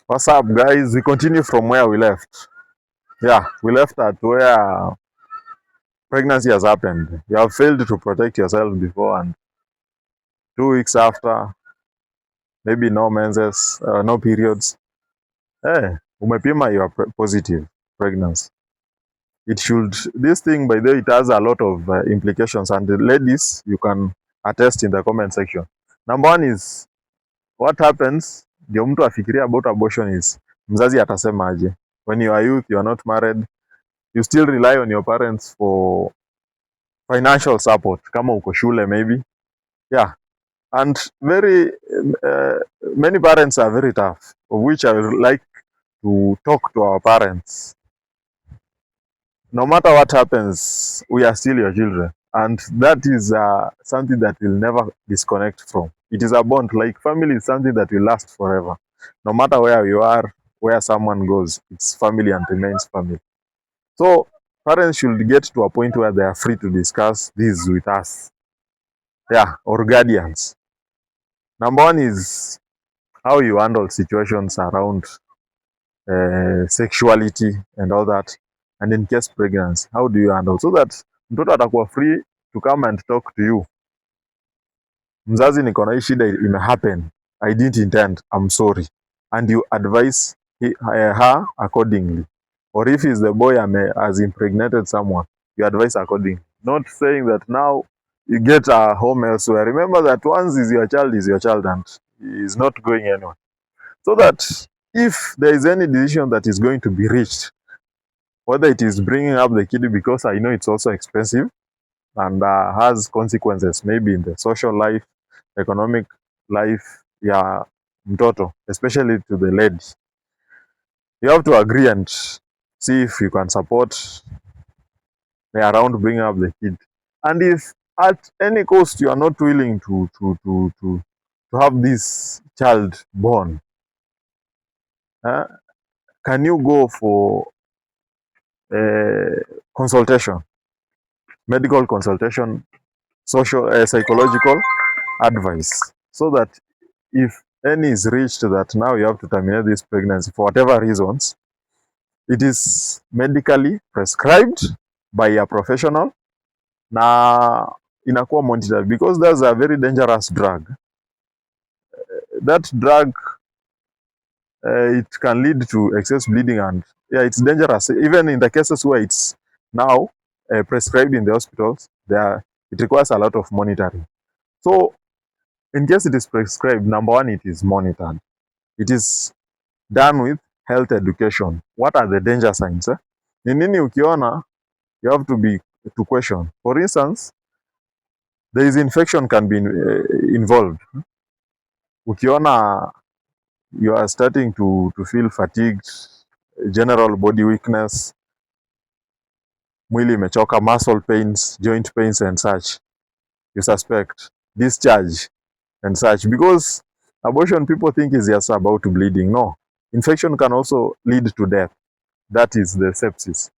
What's up, guys? We continue from where we left. Yeah, we left at where pregnancy has happened. You have failed to protect yourself before, and 2 weeks after, maybe no menses, no periods. Hey, umepima you are positive pregnancy. This thing, by the way, it has a lot of implications, and the ladies, you can attest in the comment section. Number one is, what happens, ndio mtu afikiria about abortion is, mzazi atasema aje? When you are youth, you are not married, you still rely on your parents for financial support, kama uko shule maybe. Yeah, and many parents are very tough, of which I would like to talk to our parents. No matter what happens, we are still your children, and that is something that will never disconnect from. It is a bond. Like family is something that will last forever. No matter where you are, where someone goes, it's family and remains family. So parents should get to a point where they are free to discuss this with us. Yeah, or guardians. Number one is how you handle situations around sexuality and all that, and in case pregnancy, how do you handle, so that mtoto atakuwa free to come and talk to you. Mzazi, niko na hii shida imehappen, I didn't intend, I'm sorry, and you advise her accordingly. Or if is the boy has impregnated someone, you advise accordingly. Not saying that now you get a home elsewhere. Remember that once is your child, and he is not going anywhere. So that if there is any decision that is going to be reached, whether it is bringing up the kid, because I know it's also expensive and has consequences maybe in the social life, economic life, yeah, mtoto, especially to the lady. You have to agree and see if you can support around bringing up the kid. And if at any cost you are not willing to have this child born, can you go for consultation, medical consultation, social, psychological advice, so that if any is reached that now you have to terminate this pregnancy for whatever reasons, it is medically prescribed by a professional na inakuwa monitored, because that's a very dangerous drug. That drug, it can lead to excess bleeding, and yeah, it's dangerous. Even in the cases where it's now prescribed in the hospitals, it requires a lot of monitoring. So in case it is prescribed, number one, it is monitored. It is done with health education. What are the danger signs? Ni nini ukiona, you have to question. For instance, there is infection can be involved. Ukiona you are starting to feel fatigued, general body weakness, mwili imechoka, muscle pains, joint pains and such, you suspect discharge and such. Because abortion, people think is just about bleeding. No, infection can also lead to death. That is the sepsis.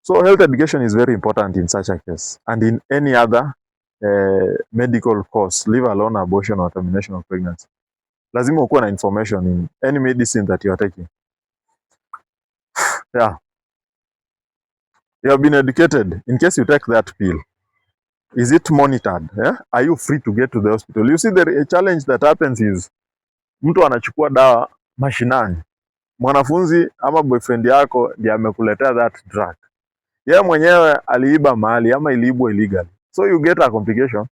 So health education is very important in such a case, and in any other medical course, leave alone abortion or termination of pregnancy. Lazima ukuwe na information in any medicine that you are taking. Yeah, you have been educated. In case you take that pill, is it monitored? Yeah? Are you free to get to the hospital? You see, the challenge that happens is mtu anachukua dawa mashinani, mwanafunzi ama boyfriend yako ndiye amekuletea that drug, yeye mwenyewe aliiba mahali ama iliibwa illegally. So you get a complication.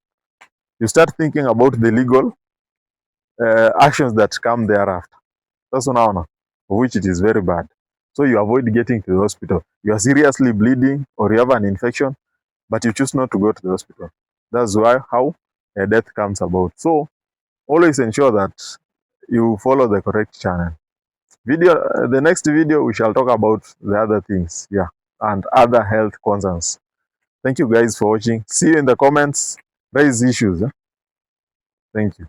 You start thinking about the legal actions that come thereafter. That's unaona, of which it is very bad. So you avoid getting to the hospital. You are seriously bleeding or you have an infection, but you choose not to go to the hospital. That's how a death comes about. So always ensure that you follow the correct channel. The next video, we shall talk about the other things, yeah, and other health concerns. Thank you guys for watching. See you in the comments. Raise issues. Thank you.